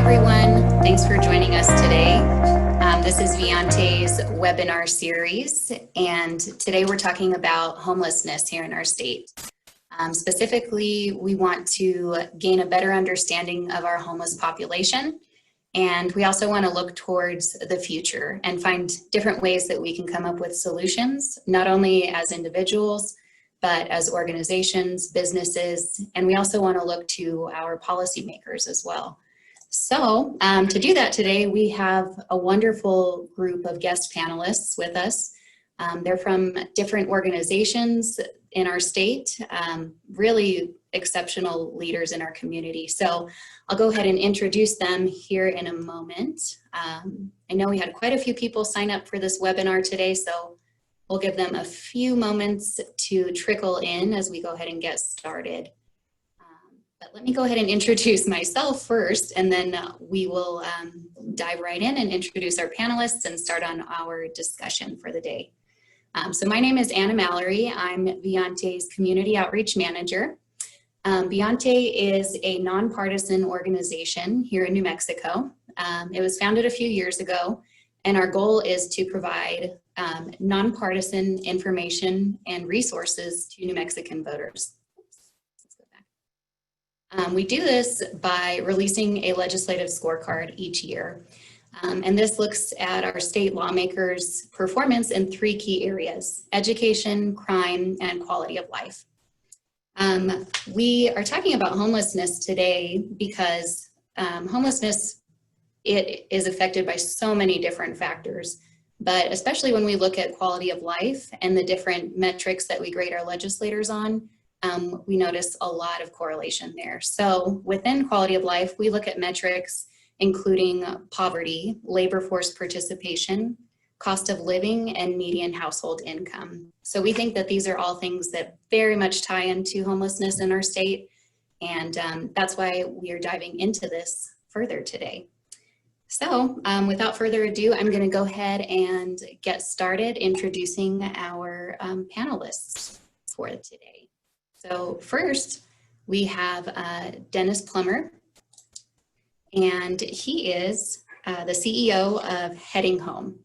everyone. Thanks for joining us today. This is Viante's webinar series, and today we're talking about homelessness here in our state. Specifically, we want to gain a better understanding of our homeless population, and we also want to look towards the future and find different ways that we can come up with solutions, not only as individuals, but as organizations, businesses, and we also want to look to our policymakers as well. So to do that today, we have a wonderful group of guest panelists with us. They're from different organizations in our state, really exceptional leaders in our community. So I'll go ahead and introduce them here in a moment. I know we had quite a few people sign up for this webinar today, so we'll give them a few moments to trickle in as we go ahead and get started. But let me go ahead and introduce myself first, and then we will dive right in and introduce our panelists and start on our discussion for the day. So my name is Anna Mallory. I'm Viante's Community Outreach Manager. Viante is a nonpartisan organization here in New Mexico. It was founded a few years ago, and our goal is to provide nonpartisan information and resources to New Mexican voters. We do this by releasing a legislative scorecard each year. And this looks at our state lawmakers' performance in three key areas: education, crime, and quality of life. We are talking about homelessness today because homelessness, it is affected by so many different factors, but especially when we look at quality of life and the different metrics that we grade our legislators on, we notice a lot of correlation there. So within quality of life, we look at metrics including poverty, labor force participation, cost of living, and median household income. So we think that these are all things that very much tie into homelessness in our state, and that's why we are diving into this further today. So without further ado, I'm going to go ahead and get started introducing our panelists for today. So first, we have Dennis Plummer, and he is the CEO of Heading Home.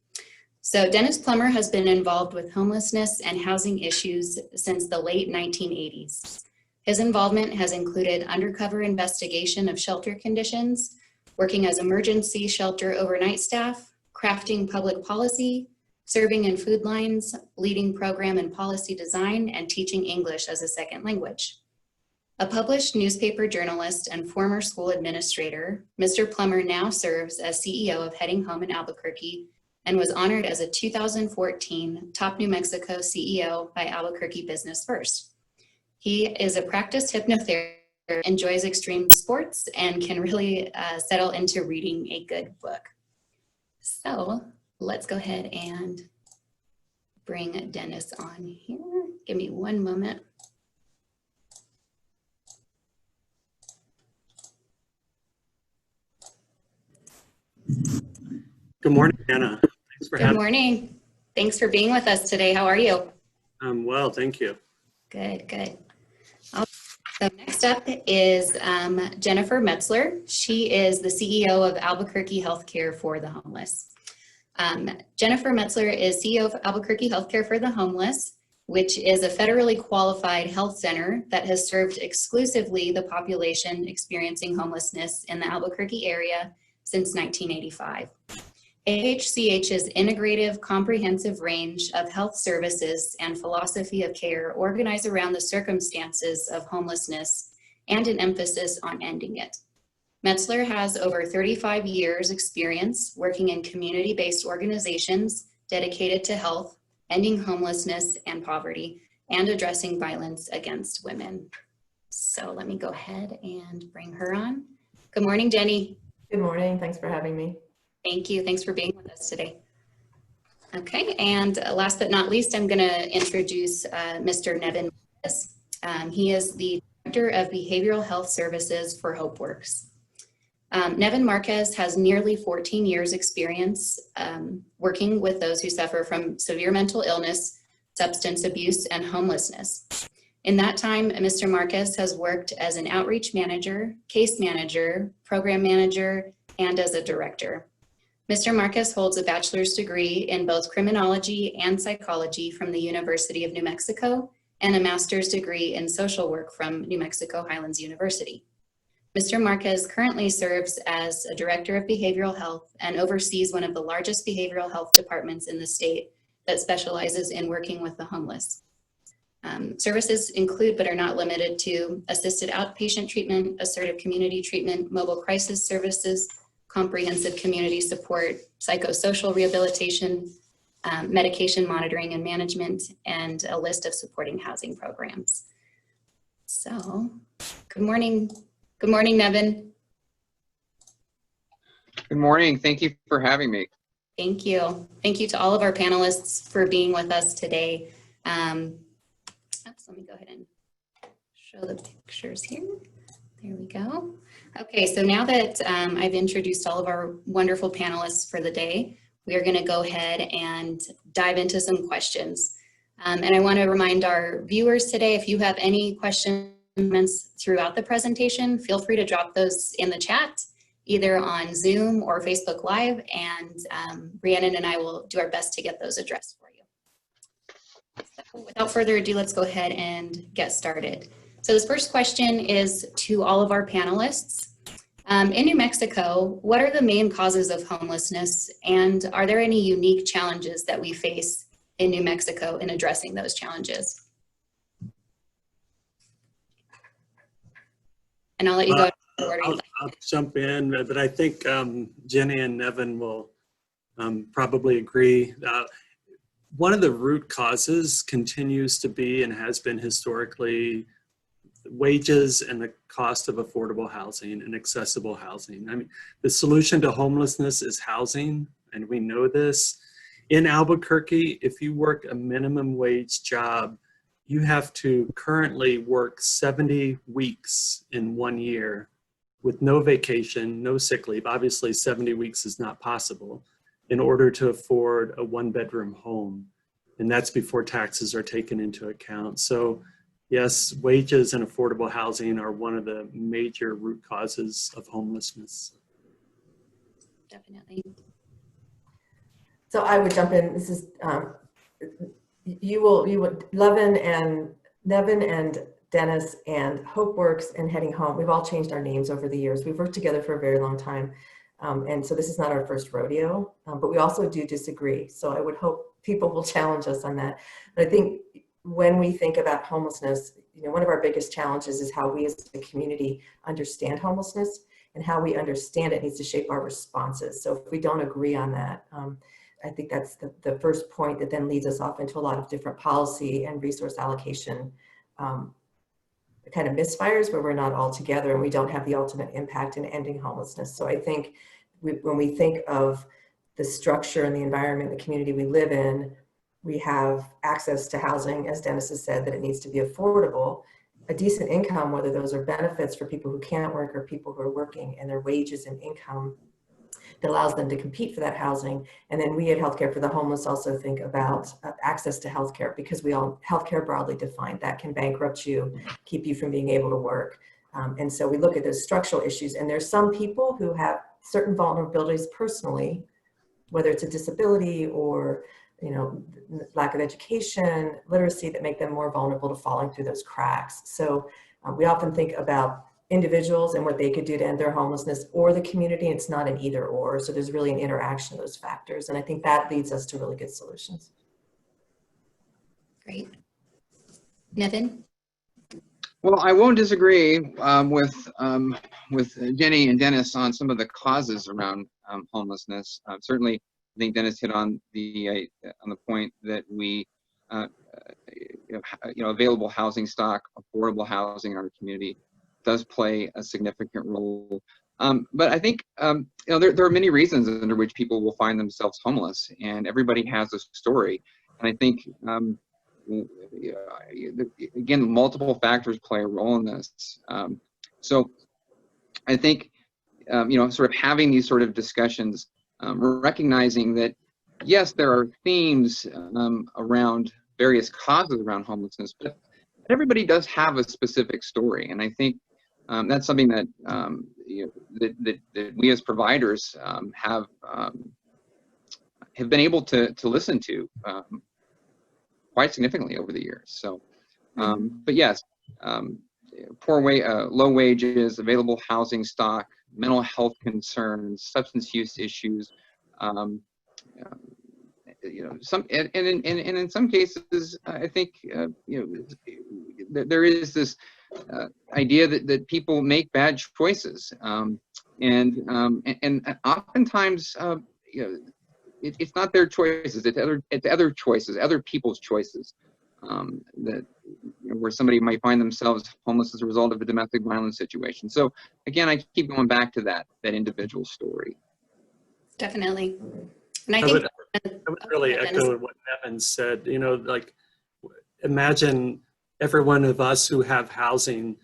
So Dennis Plummer has been involved with homelessness and housing issues since the late 1980s. His involvement has included undercover investigation of shelter conditions, working as emergency shelter overnight staff, crafting public policy, serving in food lines, leading program and policy design, and teaching English as a second language. A published newspaper journalist and former school administrator, Mr. Plummer now serves as CEO of Heading Home in Albuquerque and was honored as a 2014 Top New Mexico CEO by Albuquerque Business First. He is a practiced hypnotherapist, enjoys extreme sports, and can really settle into reading a good book. So let's go ahead and bring Dennis on here. Give me one moment. Good morning, Anna. Thanks for having me. Good morning. Thanks for being with us today. How are you? I'm well, thank you. Good, good. So next up is Jennifer Metzler. She is the CEO of Albuquerque Healthcare for the Homeless. Jennifer Metzler is CEO of Albuquerque Healthcare for the Homeless, which is a federally qualified health center that has served exclusively the population experiencing homelessness in the Albuquerque area since 1985. AHCH's integrative, comprehensive range of health services and philosophy of care organize around the circumstances of homelessness and an emphasis on ending it. Metzler has over 35 years experience working in community-based organizations dedicated to health, ending homelessness and poverty, and addressing violence against women. So let me go ahead and bring her on. Good morning, Jenny. Good morning. Thanks for having me. Thank you. Thanks for being with us today. Okay, and last but not least, I'm going to introduce Mr. Nevin Marquez. He is the Director of Behavioral Health Services for HopeWorks. Nevin Marquez has nearly 14 years experience working with those who suffer from severe mental illness, substance abuse, and homelessness. In that time, Mr. Marquez has worked as an outreach manager, case manager, program manager, and as a director. Mr. Marquez holds a bachelor's degree in both criminology and psychology from the University of New Mexico and a master's degree in social work from New Mexico Highlands University. Mr. Marquez currently serves as a director of behavioral health and oversees one of the largest behavioral health departments in the state that specializes in working with the homeless. Services include, but are not limited to, assisted outpatient treatment, assertive community treatment, mobile crisis services, comprehensive community support, psychosocial rehabilitation, medication monitoring and management, and a list of supporting housing programs. So, good morning. Good morning, Nevin. Good morning. Thank you for having me. Thank you. Thank you to all of our panelists for being with us today. Let me go ahead and show the pictures here. There we go. Okay, so now that I've introduced all of our wonderful panelists for the day, we are going to go ahead and dive into some questions. And I want to remind our viewers today, if you have any questions throughout the presentation, feel free to drop those in the chat, either on Zoom or Facebook Live, and Rhiannon and I will do our best to get those addressed for you. So without further ado, let's go ahead and get started. So this first question is to all of our panelists. In New Mexico, what are the main causes of homelessness, and are there any unique challenges that we face in New Mexico in addressing those challenges? And I'll let you go. I'll jump in, but I think Jenny and Nevin will probably agree. One of the root causes continues to be and has been historically wages and the cost of affordable housing and accessible housing. I mean, the solution to homelessness is housing, and we know this. In Albuquerque, if you work a minimum wage job, you have to currently work 70 weeks in 1 year with no vacation, no sick leave. Obviously, 70 weeks is not possible in order to afford a one-bedroom home. And that's before taxes are taken into account. So yes, wages and affordable housing are one of the major root causes of homelessness. Definitely. So I would jump in. This is, Nevin and Dennis and HopeWorks and Heading Home, we've all changed our names over the years. We've worked together for a very long time. And so this is not our first rodeo, but we also do disagree. So I would hope people will challenge us on that. But I think when we think about homelessness, one of our biggest challenges is how we as a community understand homelessness, and how we understand it needs to shape our responses. So if we don't agree on that, I think that's the first point that then leads us off into a lot of different policy and resource allocation kind of misfires where we're not all together and we don't have the ultimate impact in ending homelessness. So I think when we think of the structure and the environment, the community we live in, we have access to housing, as Dennis has said, that it needs to be affordable, a decent income, whether those are benefits for people who can't work or people who are working, and their wages and income that allows them to compete for that housing. And then we at Healthcare for the Homeless also think about access to healthcare, because healthcare broadly defined, that can bankrupt you, keep you from being able to work. And so we look at those structural issues, and there's some people who have certain vulnerabilities personally, whether it's a disability or lack of education, literacy, that make them more vulnerable to falling through those cracks. So we often think about individuals and what they could do to end their homelessness, or the community. It's not an either or. So there's really an interaction of those factors. And I think that leads us to really good solutions. Great. Nevin? Well, I won't disagree with Jenny and Dennis on some of the causes around homelessness. Certainly, I think Dennis hit on the point that we available housing stock, affordable housing in our community does play a significant role. But I think there are many reasons under which people will find themselves homeless, and everybody has a story. And I think again, multiple factors play a role in this. So I think sort of having these sort of discussions, recognizing that yes, there are themes around various causes around homelessness, but everybody does have a specific story. And I think that's something that, that we as providers have been able to listen to quite significantly over the years. So, but yes, low wages, available housing stock, mental health concerns, substance use issues, in some cases, I think there is this idea that people make bad choices, and oftentimes it's not their choices; it's other choices, other people's choices, that where somebody might find themselves homeless as a result of a domestic violence situation. So again, I keep going back to that individual story. Definitely. And I think I would really echo what Nevin said. Like, imagine every one of us who have housing.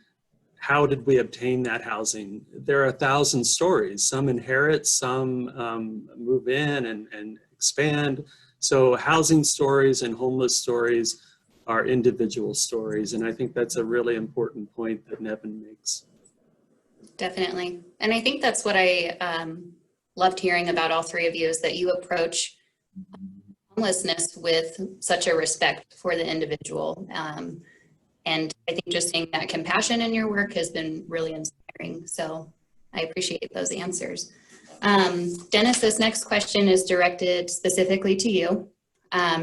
How did we obtain that housing? There are 1,000 stories. Some inherit, some move in and expand. So housing stories and homeless stories are individual stories. And I think that's a really important point that Nevin makes. Definitely. And I think that's what I loved hearing about all three of you, is that you approach homelessness with such a respect for the individual. And I think just seeing that compassion in your work has been really inspiring. So I appreciate those answers. Dennis, this next question is directed specifically to you.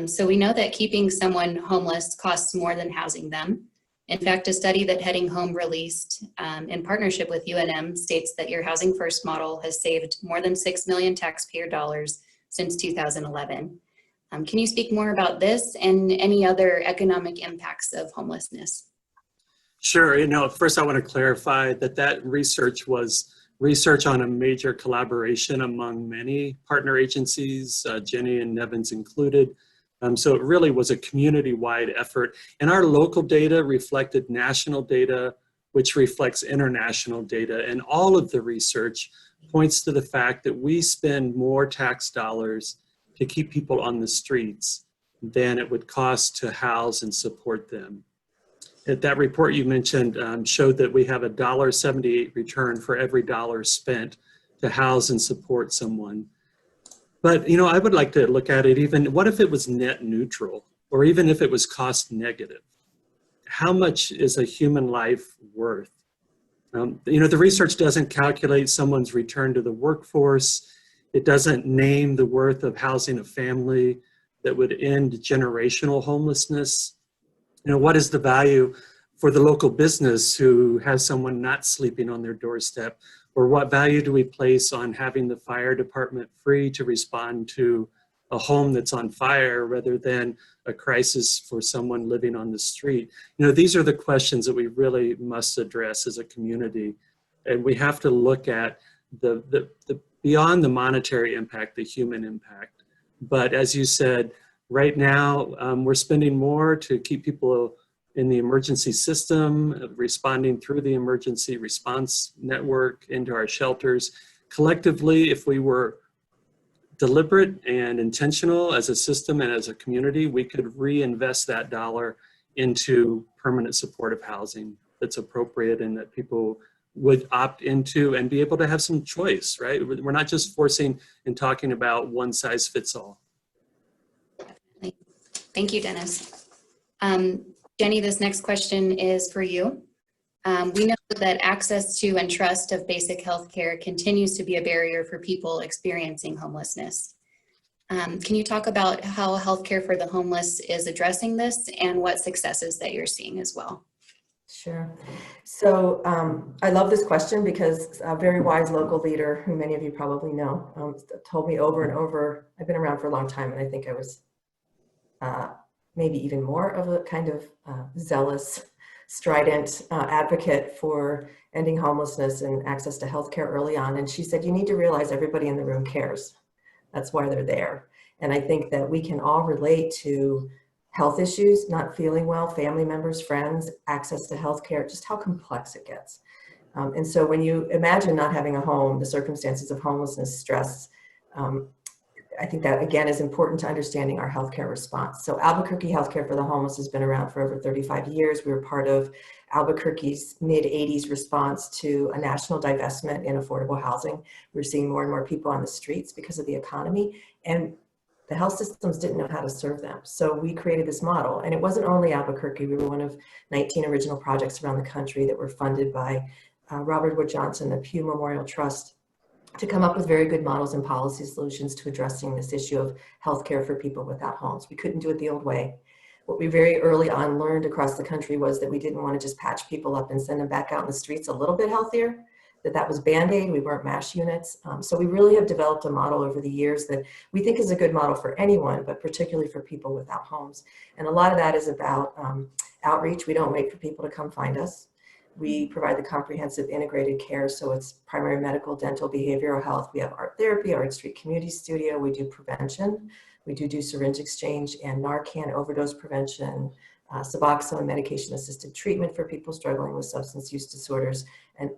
So we know that keeping someone homeless costs more than housing them. In fact, a study that Heading Home released in partnership with UNM states that your Housing First model has saved more than 6 million taxpayer dollars since 2011. Can you speak more about this and any other economic impacts of homelessness? Sure. First I want to clarify that research was research on a major collaboration among many partner agencies, Jenny and Nevin's included. So it really was a community-wide effort. And our local data reflected national data, which reflects international data. And all of the research points to the fact that we spend more tax dollars to keep people on the streets than it would cost to house and support them. That report you mentioned showed that we have a $1.78 return for every dollar spent to house and support someone. But I would like to look at it even, what if it was net neutral, or even if it was cost negative? How much is a human life worth? The research doesn't calculate someone's return to the workforce. It doesn't name the worth of housing a family that would end generational homelessness. What is the value for the local business who has someone not sleeping on their doorstep? Or what value do we place on having the fire department free to respond to a home that's on fire rather than a crisis for someone living on the street? These are the questions that we really must address as a community. And we have to look at the beyond the monetary impact, the human impact. But as you said, right now, we're spending more to keep people in the emergency system, responding through the emergency response network into our shelters. Collectively, if we were deliberate and intentional as a system and as a community, we could reinvest that dollar into permanent supportive housing that's appropriate and that people would opt into and be able to have some choice, right? We're not just forcing and talking about one size fits all. Definitely. Thank you, Dennis. Jenny, this next question is for you. We know that access to and trust of basic health care continues to be a barrier for people experiencing homelessness. Can you talk about how healthcare for the homeless is addressing this and what successes that you're seeing as well? Sure. So I love this question because a very wise local leader, who many of you probably know, told me over and over. I've been around for a long time, and I think I was maybe even more of a kind of zealous, strident advocate for ending homelessness and access to healthcare early on. And she said, you need to realize everybody in the room cares. That's why they're there. And I think that we can all relate to health issues, not feeling well, family members, friends, access to healthcare, just how complex it gets. And so when you imagine not having a home, the circumstances of homelessness, stress, I think that, again, is important to understanding our healthcare response. So Albuquerque Healthcare for the Homeless has been around for over 35 years. We were part of Albuquerque's mid-'80s response to a national divestment in affordable housing. We're seeing more and more people on the streets because of the economy, and the health systems didn't know how to serve them. So we created this model, and it wasn't only Albuquerque. We were one of 19 original projects around the country that were funded by Robert Wood Johnson, the Pew Memorial Trust, to come up with very good models and policy solutions to addressing this issue of healthcare for people without homes. We couldn't do it the old way. What we very early on learned across the country was that we didn't want to just patch people up and send them back out in the streets a little bit healthier, that was Band-Aid, we weren't MASH units. So we really have developed a model over the years that we think is a good model for anyone, but particularly for people without homes. And a lot of that is about outreach. We don't wait for people to come find us. We provide the comprehensive integrated care, so it's primary medical, dental, behavioral health. We have art therapy, Art Street Community Studio. We do prevention. We do syringe exchange and Narcan overdose prevention, Suboxone medication-assisted treatment for people struggling with substance use disorders, and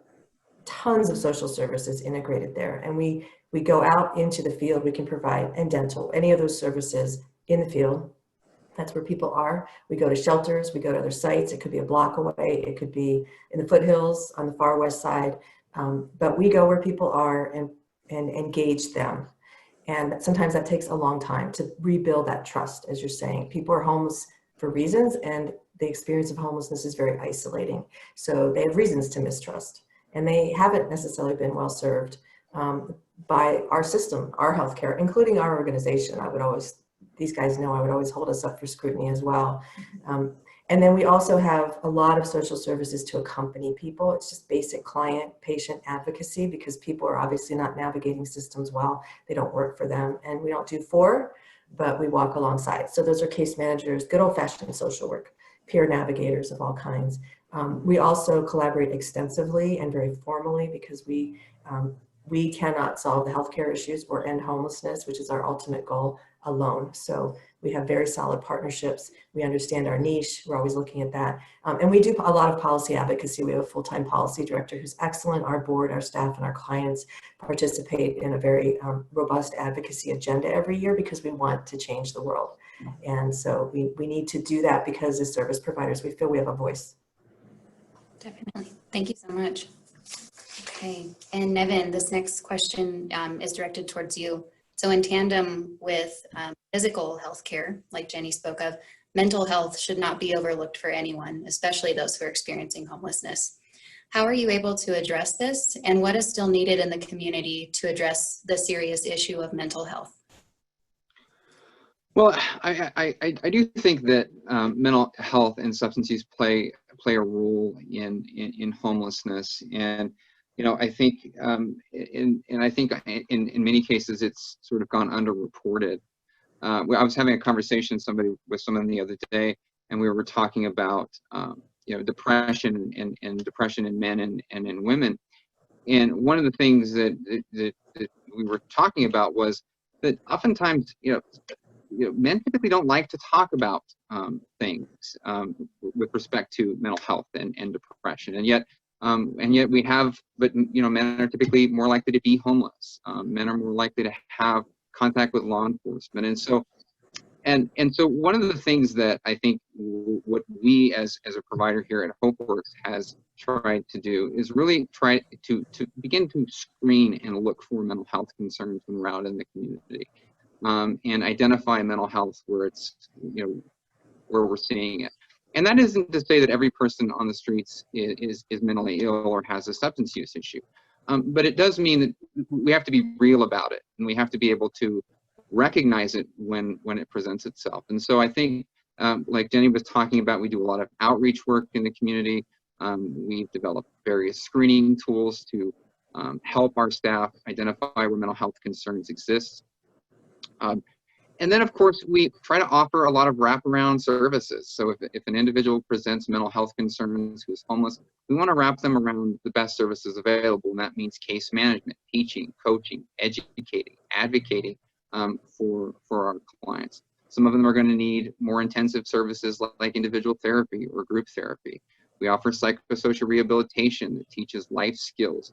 tons of social services integrated there. And we go out into the field. We can provide, and dental, any of those services in the field. That's where people are. We go to shelters, we go to other sites. It could be a block away. It could be in the foothills on the far west side. But we go where people are and engage them. And sometimes that takes a long time to rebuild that trust, as you're saying. People are homeless for reasons, and the experience of homelessness is very isolating. So they have reasons to mistrust, and they haven't necessarily been well served by our system, our healthcare, including our organization. These guys know I would always hold us up for scrutiny as well. And then we also have a lot of social services to accompany people. It's just basic client patient advocacy, because people are obviously not navigating systems well. They don't work for them, and we don't do for, but we walk alongside. So those are case managers, good old fashioned social work, peer navigators of all kinds. We also collaborate extensively and very formally, because we cannot solve the healthcare issues or end homelessness, which is our ultimate goal, alone. So we have very solid partnerships. We understand our niche. We're always looking at that. And we do a lot of policy advocacy. We have a full-time policy director who's excellent. Our board, our staff, and our clients participate in a very robust advocacy agenda every year, because we want to change the world. And so we need to do that, because as service providers, we feel we have a voice. Definitely. Thank you so much. Okay. And Nevin, this next question is directed towards you. So in tandem with physical health care, like Jenny spoke of, mental health should not be overlooked for anyone, especially those who are experiencing homelessness. How are you able to address this, and what is still needed in the community to address the serious issue of mental health? Well, I do think that mental health and substance use play a role in homelessness, and I think I think in many cases it's sort of gone underreported. I was having a conversation with someone the other day, and we were talking about depression and depression in men and in women. And one of the things that we were talking about was that oftentimes men typically don't like to talk about things with respect to mental health and depression, and yet we have, but men are typically more likely to be homeless. Men are more likely to have contact with law enforcement, and so one of the things that I think what we as a provider here at HopeWorks has tried to do is really try to begin to screen and look for mental health concerns when we're out in the community, and identify mental health where it's where we're seeing it. And that isn't to say that every person on the streets is mentally ill or has a substance use issue. But it does mean that we have to be real about it, and we have to be able to recognize it when it presents itself. And so I think, like Jenny was talking about, we do a lot of outreach work in the community. We've developed various screening tools to help our staff identify where mental health concerns exist. And then, of course, we try to offer a lot of wraparound services. So if an individual presents mental health concerns who's homeless, we want to wrap them around the best services available. And that means case management, teaching, coaching, educating, advocating for our clients. Some of them are going to need more intensive services like individual therapy or group therapy. We offer psychosocial rehabilitation that teaches life skills.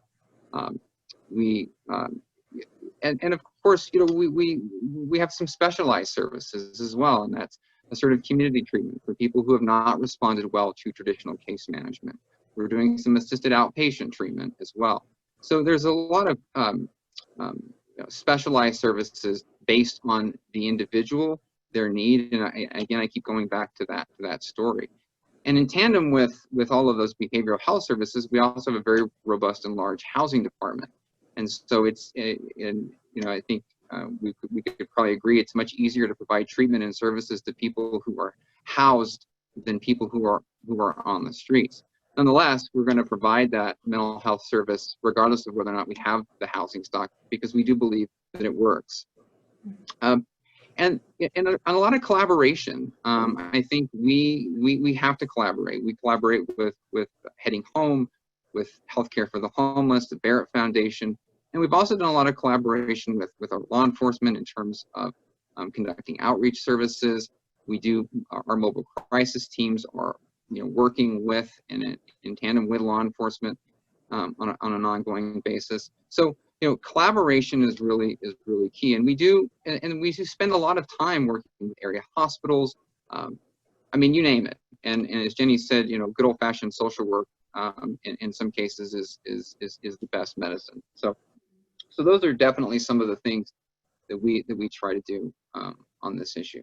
and of course, we have some specialized services as well, and that's assertive community treatment for people who have not responded well to traditional case management. We're doing some assisted outpatient treatment as well. So there's a lot of specialized services based on the individual, their need, and I keep going back to that story. And in tandem with all of those behavioral health services, we also have a very robust and large housing department. And so it's, I think we could probably agree it's much easier to provide treatment and services to people who are housed than people who are on the streets. Nonetheless, we're going to provide that mental health service regardless of whether or not we have the housing stock, because we do believe that it works. And a lot of collaboration. I think we have to collaborate. We collaborate with Heading Home, with Healthcare for the Homeless, the Barrett Foundation, and we've also done a lot of collaboration with our law enforcement in terms of conducting outreach services. We do our mobile crisis teams are working with and in tandem with law enforcement on an ongoing basis. So collaboration is really key, and we do spend a lot of time working with area hospitals. I mean, you name it. And as Jenny said, good old-fashioned social work in some cases is the best medicine. So those are definitely some of the things that we try to do on this issue.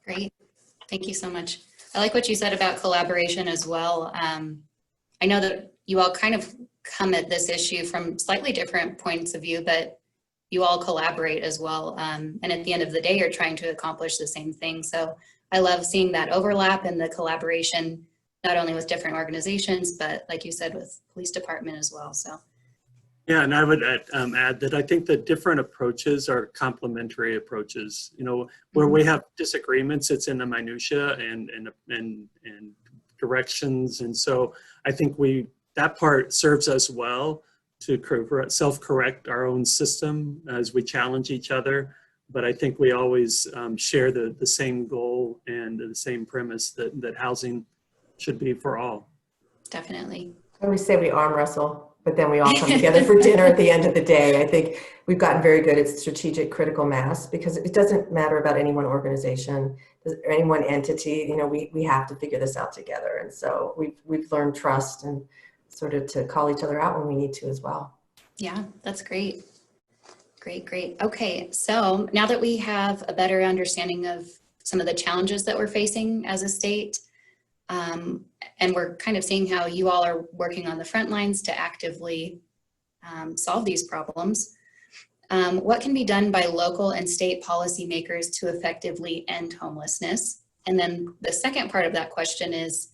Great, thank you so much. I like what you said about collaboration as well. I know that you all kind of come at this issue from slightly different points of view, but you all collaborate as well. And at the end of the day, you're trying to accomplish the same thing. So I love seeing that overlap and the collaboration, not only with different organizations, but like you said, with police department as well. So. Yeah, and I would add that I think the different approaches are complementary approaches. Where we have disagreements, it's in the minutia and directions, and so I think that part serves us well to self-correct our own system as we challenge each other. But I think we always share the same goal and the same premise that housing should be for all. Definitely. I always say we arm wrestle, but then we all come together for dinner at the end of the day. I think we've gotten very good at strategic critical mass, because it doesn't matter about any one organization or any one entity. We have to figure this out together. And so we've learned trust and sort of to call each other out when we need to as well. Yeah, that's great. Great. Okay, so now that we have a better understanding of some of the challenges that we're facing as a state, and we're kind of seeing how you all are working on the front lines to actively solve these problems, what can be done by local and state policymakers to effectively end homelessness? And then the second part of that question is,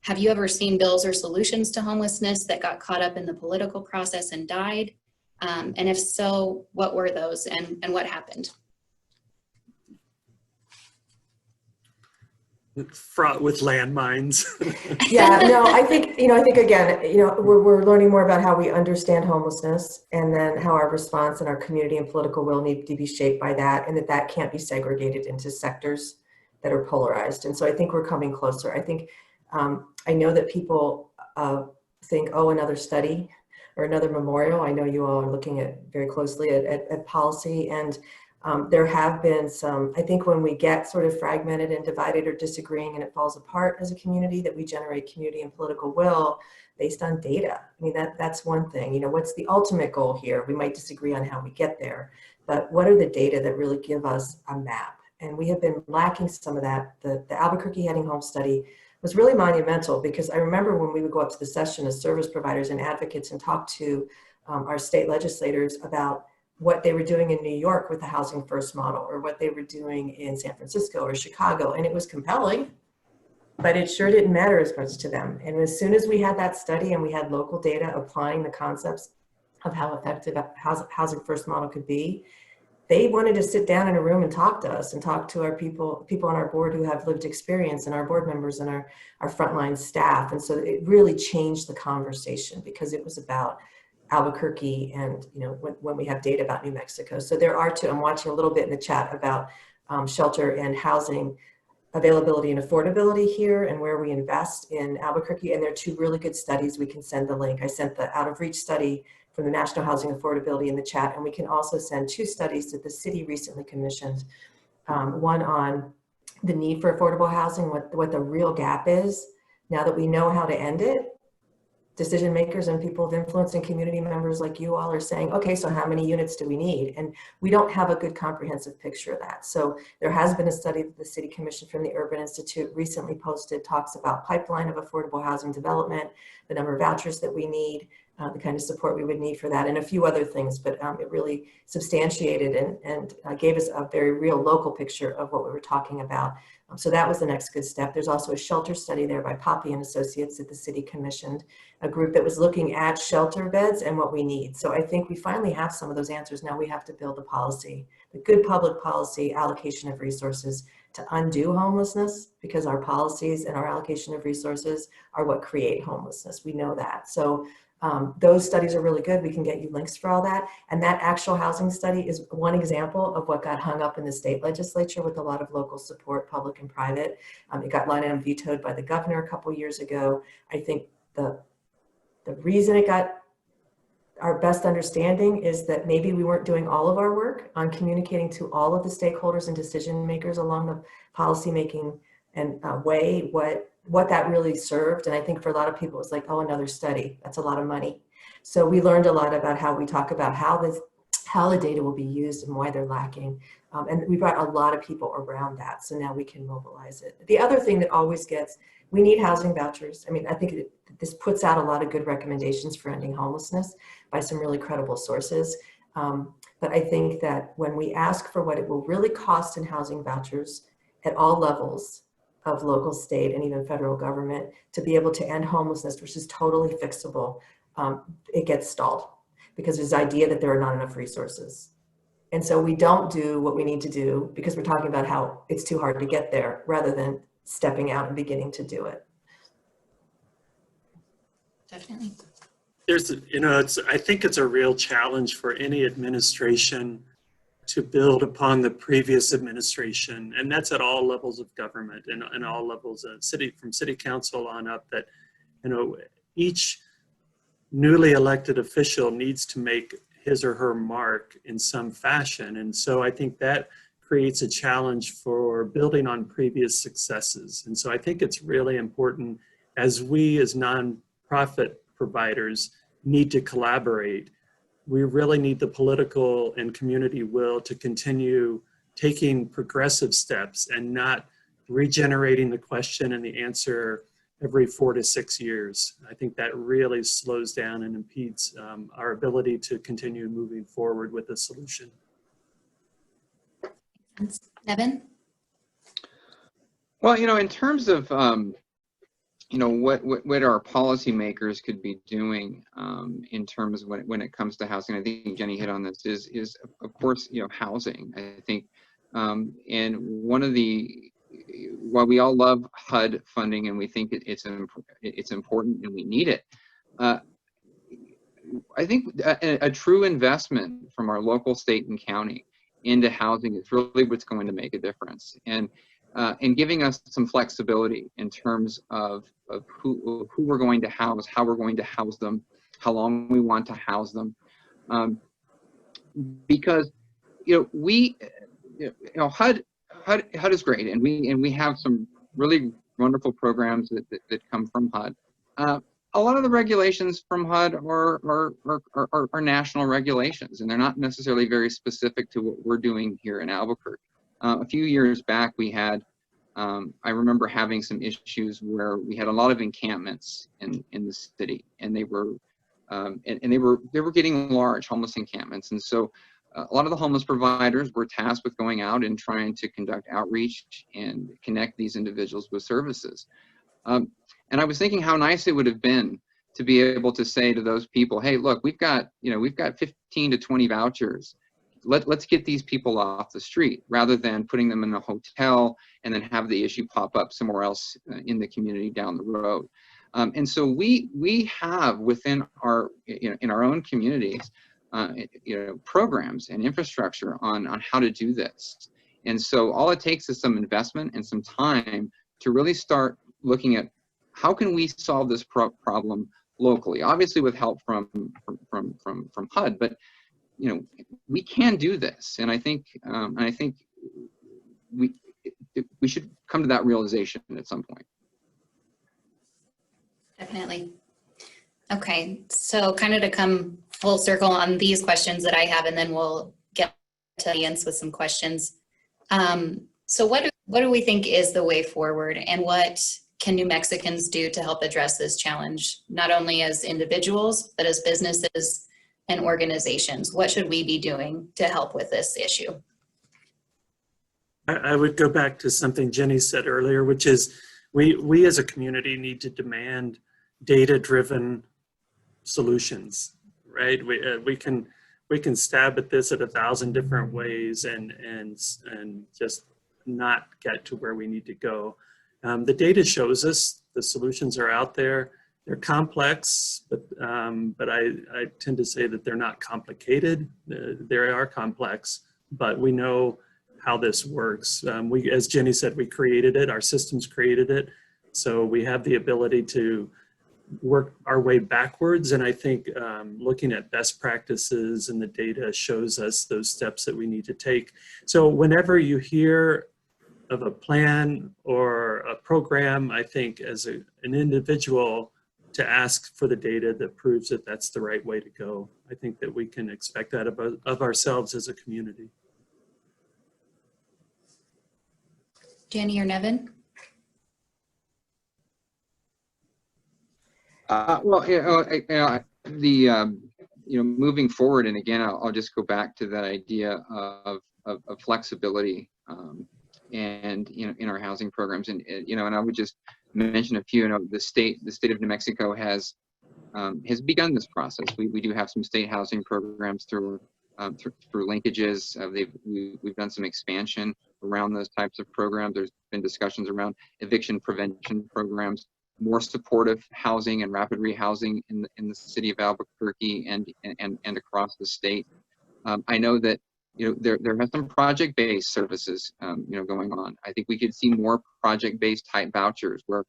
have you ever seen bills or solutions to homelessness that got caught up in the political process and died? And if so, what were those and what happened? Fraught with landmines. Yeah, no, I think again, we're learning more about how we understand homelessness, and then how our response and our community and political will need to be shaped by that, and that can't be segregated into sectors that are polarized. And so I think we're coming closer. I think I know that people think, oh, another study or another memorial. I know you all are looking very closely at policy, and there have been some, I think when we get sort of fragmented and divided or disagreeing and it falls apart as a community, that we generate community and political will based on data. I mean, that's one thing. What's the ultimate goal here? We might disagree on how we get there, but what are the data that really give us a map? And we have been lacking some of that. The Albuquerque Heading Home study was really monumental, because I remember when we would go up to the session as service providers and advocates and talk to our state legislators about what they were doing in New York with the Housing First model, or what they were doing in San Francisco or Chicago. And it was compelling, but it sure didn't matter as much to them. And as soon as we had that study and we had local data applying the concepts of how effective a Housing First model could be, they wanted to sit down in a room and talk to us and talk to our people on our board who have lived experience, and our board members and our frontline staff. And so it really changed the conversation, because it was about Albuquerque and when we have data about New Mexico. So there are two. I'm watching a little bit in the chat about shelter and housing availability and affordability here, and where we invest in Albuquerque. And there are two really good studies. We can send the link. I sent the Out of Reach study from the National Housing Affordability in the chat, and we can also send 2 studies that the city recently commissioned. One on the need for affordable housing, what the real gap is. Now that we know how to end it, decision makers and people of influence and community members like you all are saying, okay, so how many units do we need? And we don't have a good comprehensive picture of that. So there has been a study that the City Commission from the Urban Institute recently posted, talks about pipeline of affordable housing development, the number of vouchers that we need, the kind of support we would need for that, and a few other things, but it really substantiated and gave us a very real local picture of what we were talking about. So that was the next good step. There's also a shelter study there by Poppe and Associates that the city commissioned, a group that was looking at shelter beds and what we need. So I think we finally have some of those answers. Now we have to build a policy, the good public policy allocation of resources to undo homelessness, because our policies and our allocation of resources are what create homelessness. We know that. So those studies are really good. We can get you links for all that. And that actual housing study is one example of what got hung up in the state legislature with a lot of local support, public and private. It got line item vetoed by the governor a couple years ago. I think the reason it got our best understanding is that maybe we weren't doing all of our work on communicating to all of the stakeholders and decision makers along the policy making and way what that really served. And I think for a lot of people, it was like, oh, another study, that's a lot of money. So we learned a lot about how we talk about how the data will be used and why they're lacking. And we brought a lot of people around that. So now we can mobilize it. The other thing that always gets, we need housing vouchers. I mean, I think this puts out a lot of good recommendations for ending homelessness by some really credible sources. But I think that when we ask for what it will really cost in housing vouchers at all levels of local, state, and even federal government to be able to end homelessness, which is totally fixable, it gets stalled because there's the idea that there are not enough resources. And so we don't do what we need to do because we're talking about how it's too hard to get there rather than stepping out and beginning to do it. Definitely. There's, I think it's a real challenge for any administration to build upon the previous administration, and that's at all levels of government and all levels of city, from city council on up, that each newly elected official needs to make his or her mark in some fashion. And so I think that creates a challenge for building on previous successes. And so I think it's really important, as we as nonprofit providers need to collaborate, we really need the political and community will to continue taking progressive steps and not regenerating the question and the answer every 4 to 6 years. I think that really slows down and impedes our ability to continue moving forward with a solution. Nevin? Well, in terms of what our policymakers could be doing in terms of when it comes to housing, I think Jenny hit on this, is of course, housing. I think, and one of the, while we all love HUD funding and we think it's important and we need it, I think a true investment from our local, state, and county into housing is really what's going to make a difference. And giving us some flexibility in terms of who we're going to house, how we're going to house them, how long we want to house them, because HUD is great, and we have some really wonderful programs that come from HUD. A lot of the regulations from HUD are national regulations, and they're not necessarily very specific to what we're doing here in Albuquerque. A few years back, we had, I remember having some issues where we had a lot of encampments in the city, and they were getting large, homeless encampments. And so a lot of the homeless providers were tasked with going out and trying to conduct outreach and connect these individuals with services. And I was thinking how nice it would have been to be able to say to those people, hey, look, we've got 15 to 20 vouchers. Let's get these people off the street rather than putting them in a hotel and then have the issue pop up somewhere else in the community down the road. And so we have within our, in our own communities, programs and infrastructure on how to do this. And so all it takes is some investment and some time to really start looking at how can we solve this problem locally, obviously with help from HUD, but you know, we can do this, and I think we should come to that realization at some point. Definitely. Okay, so kind of to come full circle on these questions that I have, and then we'll get to the audience with some questions. So what do we think is the way forward, and what can New Mexicans do to help address this challenge, not only as individuals, but as businesses and organizations? What should we be doing to help with this issue? I would go back to something Jenny said earlier, which is we as a community need to demand data-driven solutions, right? We can stab at this at 1,000 different ways and just not get to where we need to go. The data shows us the solutions are out there. They're complex, but I tend to say that they're not complicated. They are complex, but we know how this works. As Jenny said, we created it. Our systems created it. So we have the ability to work our way backwards. And I think looking at best practices and the data shows us those steps that we need to take. So whenever you hear of a plan or a program, I think as an individual to ask for the data that proves that that's the right way to go. I think that we can expect that of ourselves as a community. Jenny or Nevin? Moving forward, and again, I'll just go back to that idea of flexibility, and in our housing programs, and I would just mention a few. The state of New Mexico has begun this process. We do have some state housing programs through linkages. We've done some expansion around those types of programs. There's been discussions around eviction prevention programs, more supportive housing and rapid rehousing in the city of Albuquerque and across the state. I know that there are some project-based services going on. I think we could see more project-based type vouchers where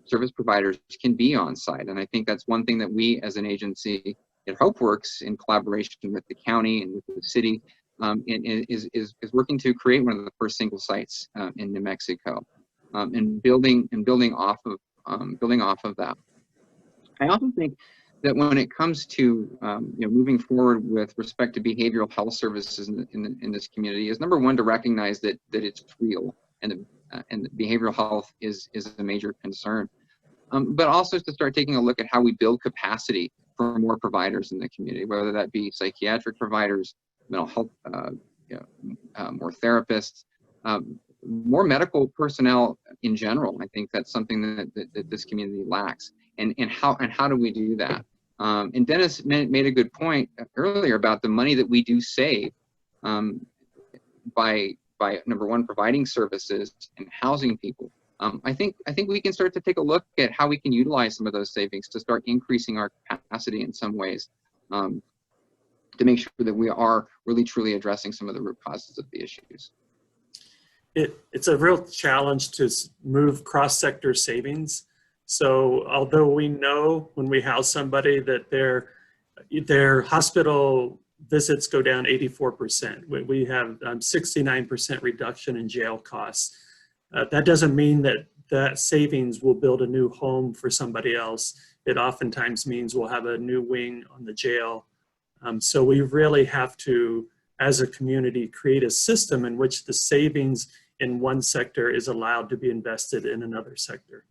service providers can be on site, and I think that's one thing that we as an agency at HopeWorks, in collaboration with the county and with the city, is working to create one of the first single sites in New Mexico, and building off of that. I also think that when it comes to moving forward with respect to behavioral health services in this community, is number one, to recognize that it's real, and behavioral health is a major concern, but also to start taking a look at how we build capacity for more providers in the community, whether that be psychiatric providers, mental health, more therapists, more medical personnel in general. I think that's something that this community lacks. And how do we do that? And Dennis made a good point earlier about the money that we do save by number one, providing services and housing people. I think we can start to take a look at how we can utilize some of those savings to start increasing our capacity in some ways, to make sure that we are really truly addressing some of the root causes of the issues. It's a real challenge to move cross-sector savings. So although we know when we house somebody that their hospital visits go down 84%, we have 69% reduction in jail costs. That doesn't mean that savings will build a new home for somebody else. It oftentimes means we'll have a new wing on the jail. So we really have to, as a community, create a system in which the savings in one sector is allowed to be invested in another sector.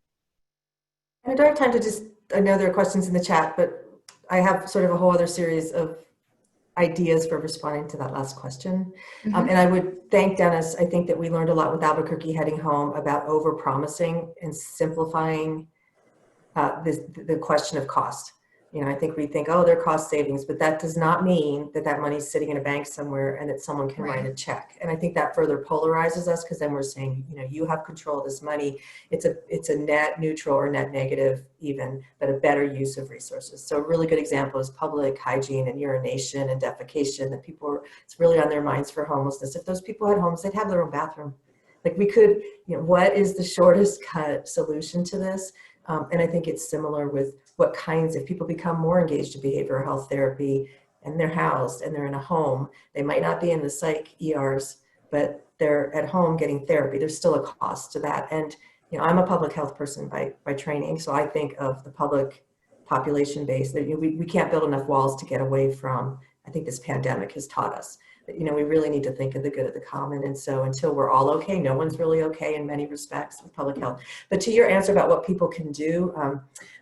I don't have time to I know there are questions in the chat, but I have sort of a whole other series of ideas for responding to that last question. Mm-hmm. And I would thank Dennis. I think that we learned a lot with Albuquerque Heading Home about over-promising and simplifying the question of cost. I think we think, oh, they're cost savings, but that does not mean that money's sitting in a bank somewhere and that someone can write a check. And I think that further polarizes us, because then we're saying, you have control of this money. It's a net neutral or net negative even, but a better use of resources. So a really good example is public hygiene and urination and defecation, that it's really on their minds for homelessness. If those people had homes, they'd have their own bathroom. Like we could, what is the shortest cut solution to this? And I think it's similar with what kinds, if people become more engaged in behavioral health therapy and they're housed and they're in a home, they might not be in the psych ERs, but they're at home getting therapy. There's still a cost to that. And, you know, I'm a public health person by training. So I think of the public population base that, you know, we can't build enough walls to get away from. I think this pandemic has taught us that, you know, we really need to think of the good of the common. And so until we're all okay, no one's really okay in many respects with public health. But to your answer about what people can do,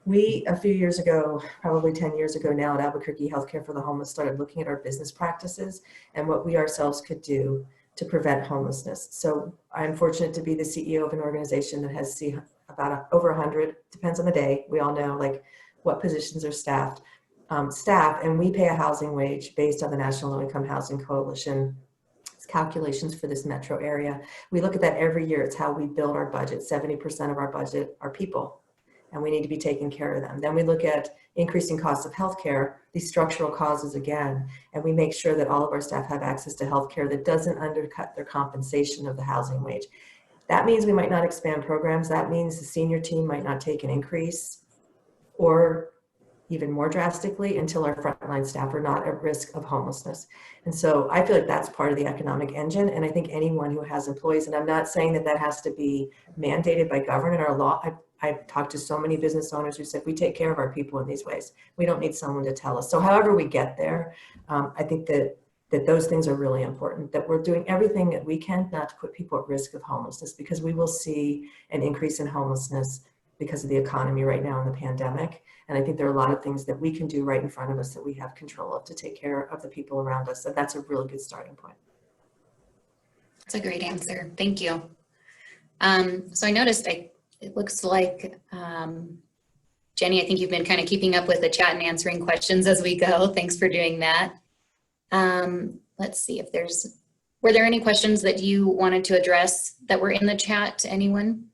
we, a few years ago, probably 10 years ago now, at Albuquerque Healthcare for the Homeless, started looking at our business practices and what we ourselves could do to prevent homelessness. So I'm fortunate to be the CEO of an organization that has about over 100, depends on the day. We all know like what positions are staffed, and we pay a housing wage based on the National Low Income Housing Coalition calculations for this metro area. We look at that every year. It's how we build our budget. 70% of our budget are people, and we need to be taking care of them. Then we look at increasing costs of healthcare, these structural causes again, and we make sure that all of our staff have access to healthcare that doesn't undercut their compensation of the housing wage. That means we might not expand programs. That means the senior team might not take an increase, or even more drastically, until our frontline staff are not at risk of homelessness. And so I feel like that's part of the economic engine. And I think anyone who has employees, and I'm not saying that that has to be mandated by government or law. I've talked to so many business owners who said, we take care of our people in these ways. We don't need someone to tell us. So however we get there, I think that those things are really important, that we're doing everything that we can not to put people at risk of homelessness, because we will see an increase in homelessness because of the economy right now in the pandemic. And I think there are a lot of things that we can do right in front of us that we have control of to take care of the people around us. So that's a really good starting point. That's a great answer. Thank you. So I noticed it looks like, Jenny, I think you've been kind of keeping up with the chat and answering questions as we go. Thanks for doing that. Let's see if were there any questions that you wanted to address that were in the chat to anyone?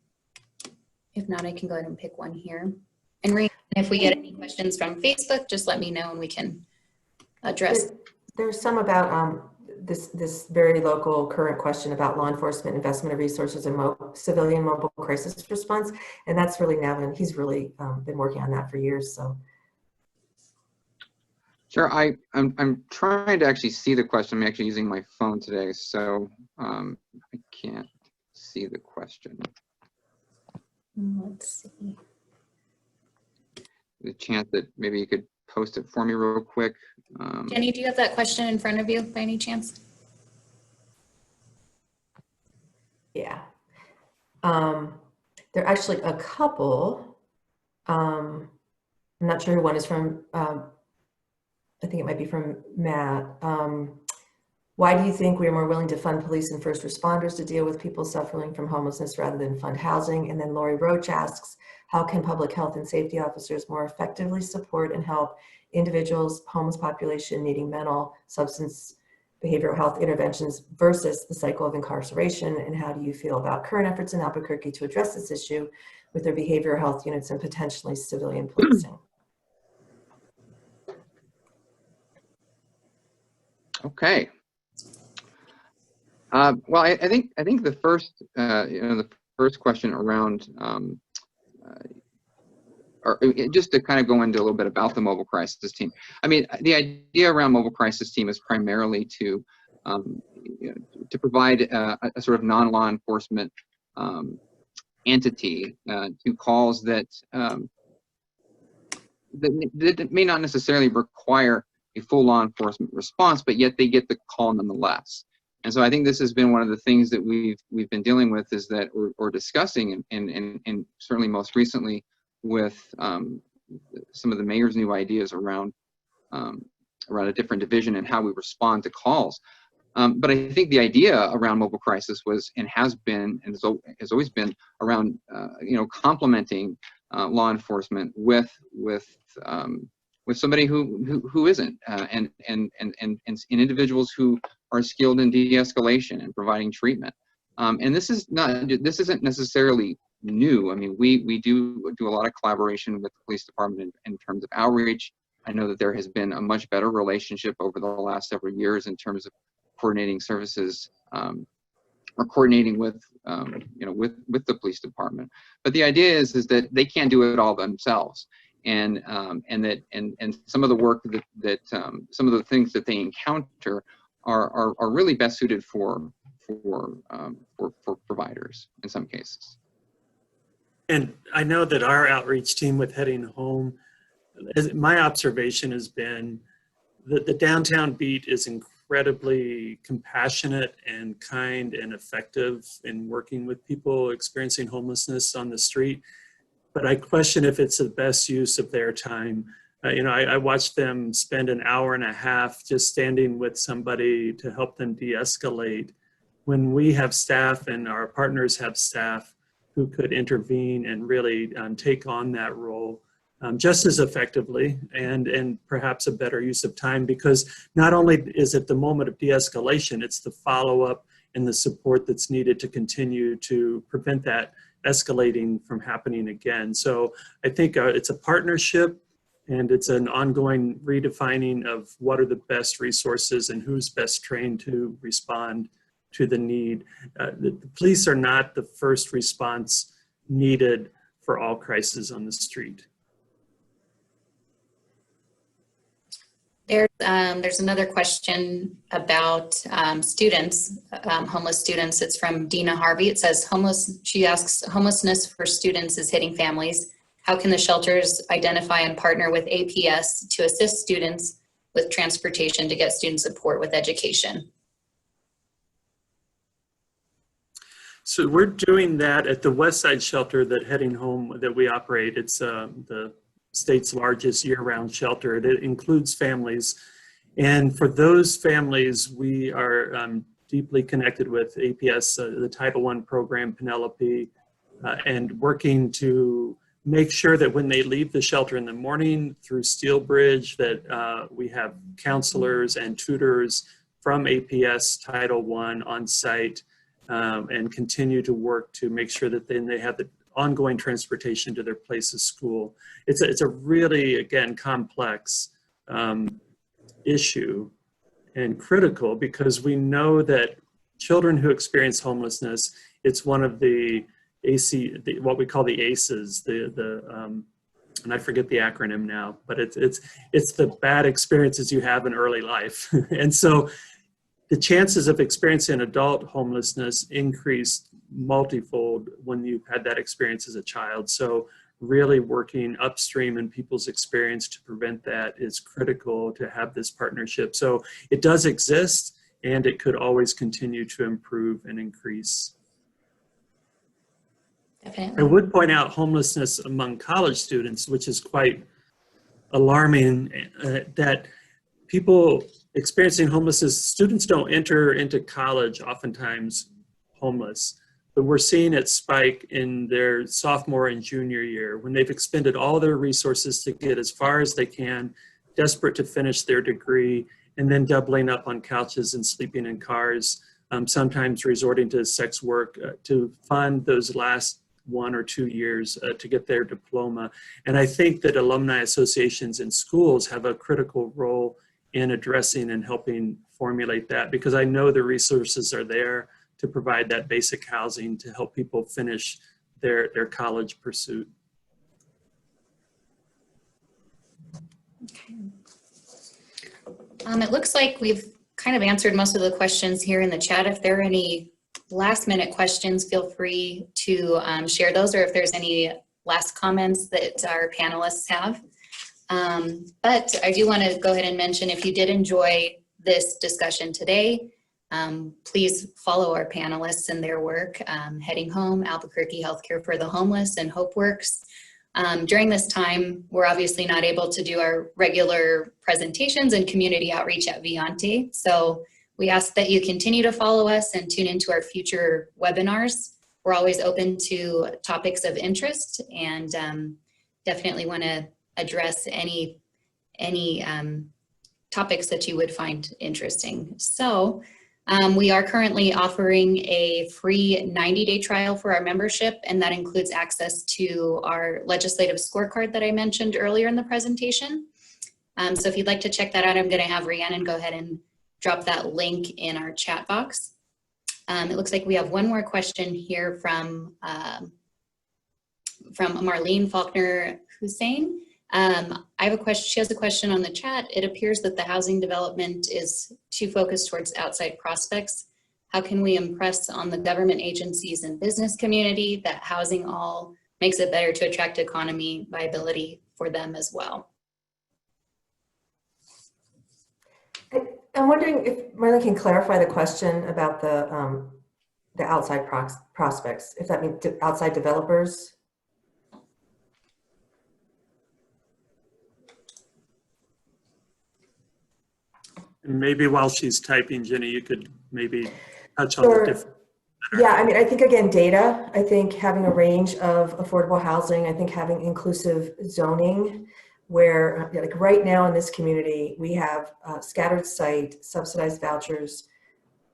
If not, I can go ahead and pick one here. And if we get any questions from Facebook, just let me know and we can address. There's some about this very local current question about law enforcement investment of resources in civilian mobile crisis response. And that's really Nevin. He's really been working on that for years. So. Sure, I'm trying to actually see the question. I'm actually using my phone today, so I can't see the question. Let's see. The chance that maybe you could post it for me real quick. Jenny, do you have that question in front of you by any chance? Yeah. There are actually a couple. I'm not sure who one is from. I think it might be from Matt. Why do you think we are more willing to fund police and first responders to deal with people suffering from homelessness rather than fund housing? And then Lori Roach asks, how can public health and safety officers more effectively support and help individuals, homeless population needing mental, substance, behavioral health interventions versus the cycle of incarceration? And how do you feel about current efforts in Albuquerque to address this issue with their behavioral health units and potentially civilian policing? Okay. Well, I think the first the first question around or just to kind of go into a little bit about the mobile crisis team. I mean, the idea around mobile crisis team is primarily to to provide a sort of non-law enforcement entity to calls that that may not necessarily require a full law enforcement response, but yet they get the call nonetheless. And so I think this has been one of the things that we've been dealing with, is that or discussing, and certainly most recently with some of the mayor's new ideas around a different division and how we respond to calls. But I think the idea around mobile crisis was and has been and has always been around complementing law enforcement with somebody who isn't and individuals who are skilled in de-escalation and providing treatment. And this isn't necessarily new. I mean, we do a lot of collaboration with the police department in terms of outreach. I know that there has been a much better relationship over the last several years in terms of coordinating services or coordinating with with the police department. But the idea is that they can't do it all themselves. and some of the work that some of the things that they encounter are really best suited for providers in some cases. And I know that our outreach team with Heading Home, my observation has been that the downtown beat is incredibly compassionate and kind and effective in working with people experiencing homelessness on the street. But I question if it's the best use of their time. I watched them spend an hour and a half just standing with somebody to help them de-escalate, when we have staff and our partners have staff who could intervene and really take on that role just as effectively and perhaps a better use of time, because not only is it the moment of de-escalation, it's the follow-up and the support that's needed to continue to prevent that escalating from happening again. So I think it's a partnership, and it's an ongoing redefining of what are the best resources and who's best trained to respond to the need. The police are not the first response needed for all crises on the street. There's another question about students, homeless students. It's from Dina Harvey. It says, she asks, homelessness for students is hitting families. How can the shelters identify and partner with APS to assist students with transportation to get student support with education? So we're doing that at the West Side shelter that Heading Home that we operate. It's the state's largest year-round shelter. It includes families. And for those families, we are deeply connected with APS, the Title I program, Penelope, and working to make sure that when they leave the shelter in the morning through Steel Bridge, that we have counselors and tutors from APS Title I on site, and continue to work to make sure that then they have the ongoing transportation to their place of school. It's a really, again, complex issue and critical, because we know that children who experience homelessness, it's one of the what we call the ACEs, and I forget the acronym now, but it's the bad experiences you have in early life. And so the chances of experiencing adult homelessness increase multifold when you've had that experience as a child. So really working upstream in people's experience to prevent that is critical to have this partnership. So it does exist, and it could always continue to improve and increase. Definitely. I would point out homelessness among college students, which is quite alarming, that people experiencing homelessness, students don't enter into college oftentimes homeless, but we're seeing it spike in their sophomore and junior year when they've expended all their resources to get as far as they can, desperate to finish their degree, and then doubling up on couches and sleeping in cars, sometimes resorting to sex work to fund those last 1 or 2 years to get their diploma. And I think that alumni associations and schools have a critical role in addressing and helping formulate that, because I know the resources are there to provide that basic housing to help people finish their college pursuit. Okay. It looks like we've kind of answered most of the questions here in the chat. If there are any last minute questions, feel free to share those, or if there's any last comments that our panelists have. But I do want to go ahead and mention, if you did enjoy this discussion today, please follow our panelists and their work, Heading Home, Albuquerque Healthcare for the Homeless, and HopeWorks. During this time, we're obviously not able to do our regular presentations and community outreach at Viante. So we ask that you continue to follow us and tune into our future webinars. We're always open to topics of interest, and definitely want to address any topics that you would find interesting. So we are currently offering a free 90-day trial for our membership, and that includes access to our legislative scorecard that I mentioned earlier in the presentation. So if you'd like to check that out, I'm going to have Rhiannon go ahead and drop that link in our chat box. It looks like we have one more question here from Marlene Faulkner Hussein. I have a question. She has a question on the chat. It appears that the housing development is too focused towards outside prospects. How can we impress on the government agencies and business community that housing all makes it better to attract economy viability for them as well? I'm wondering if Marlene can clarify the question about the outside prospects, if that means outside developers. And maybe while she's typing, Jenny, you could maybe touch on Sure. the different. Yeah, I mean, I think again, data, I think having a range of affordable housing, I think having inclusive zoning where like right now in this community, we have scattered site, subsidized vouchers,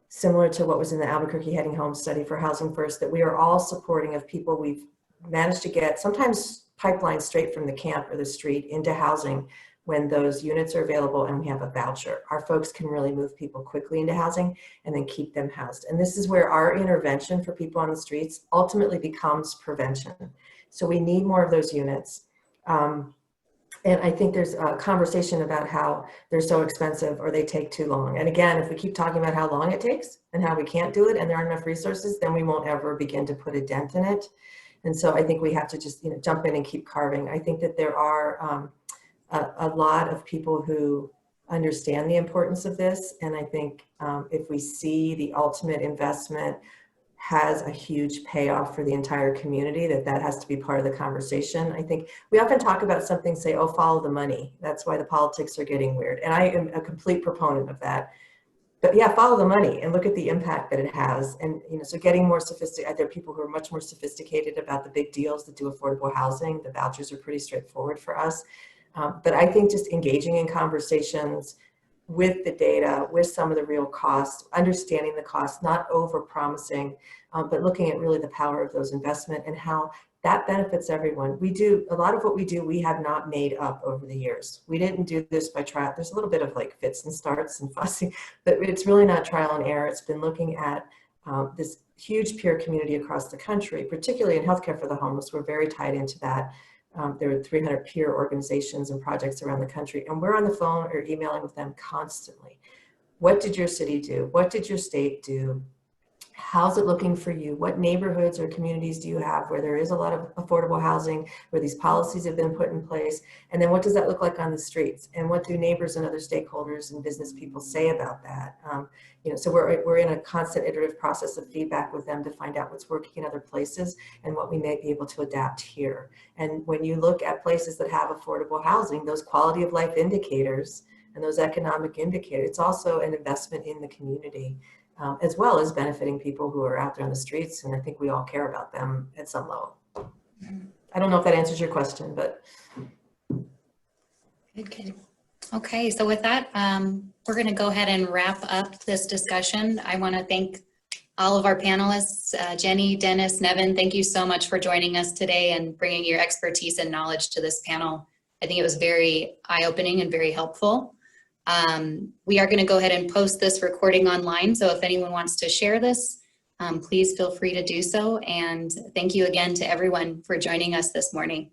similar to what was in the Albuquerque Heading Home study for Housing First, that we are all supporting of people we've managed to get sometimes pipelines straight from the camp or the street into housing when those units are available and we have a voucher. Our folks can really move people quickly into housing and then keep them housed. And this is where our intervention for people on the streets ultimately becomes prevention. So we need more of those units. And I think there's a conversation about how they're so expensive or they take too long. And again, if we keep talking about how long it takes and how we can't do it and there aren't enough resources, then we won't ever begin to put a dent in it. And so I think we have to just jump in and keep carving. I think that there are a lot of people who understand the importance of this. And I think if we see the ultimate investment has a huge payoff for the entire community, that has to be part of the conversation. I think we often talk about something, say, oh, follow the money. That's why the politics are getting weird. And I am a complete proponent of that. But yeah, follow the money and look at the impact that it has. And so getting more sophisticated, there are people who are much more sophisticated about the big deals that do affordable housing. The vouchers are pretty straightforward for us. But I think just engaging in conversations with the data, with some of the real costs, understanding the costs, not over promising, but looking at really the power of those investment and how that benefits everyone. We do, a lot of what we do, we have not made up over the years. We didn't do this by trial. There's a little bit of like fits and starts and fussing, but it's really not trial and error. It's been looking at this huge peer community across the country, particularly in healthcare for the homeless. We're very tied into that. There are 300 peer organizations and projects around the country, and we're on the phone or emailing with them constantly. What did your city do? What did your state do? How's it looking for you? What neighborhoods or communities do you have where there is a lot of affordable housing, where these policies have been put in place? And then what does that look like on the streets? And what do neighbors and other stakeholders and business people say about that? So we're in a constant iterative process of feedback with them to find out what's working in other places and what we may be able to adapt here. And when you look at places that have affordable housing, those quality of life indicators and those economic indicators, it's also an investment in the community. As well as benefiting people who are out there on the streets. And I think we all care about them at some level. I don't know if that answers your question, but. Good. Okay, so with that, we're going to go ahead and wrap up this discussion. I want to thank all of our panelists, Jenny, Dennis, Nevin, thank you so much for joining us today and bringing your expertise and knowledge to this panel. I think it was very eye-opening and very helpful. We are going to go ahead and post this recording online, so if anyone wants to share this, please feel free to do so. And thank you again to everyone for joining us this morning.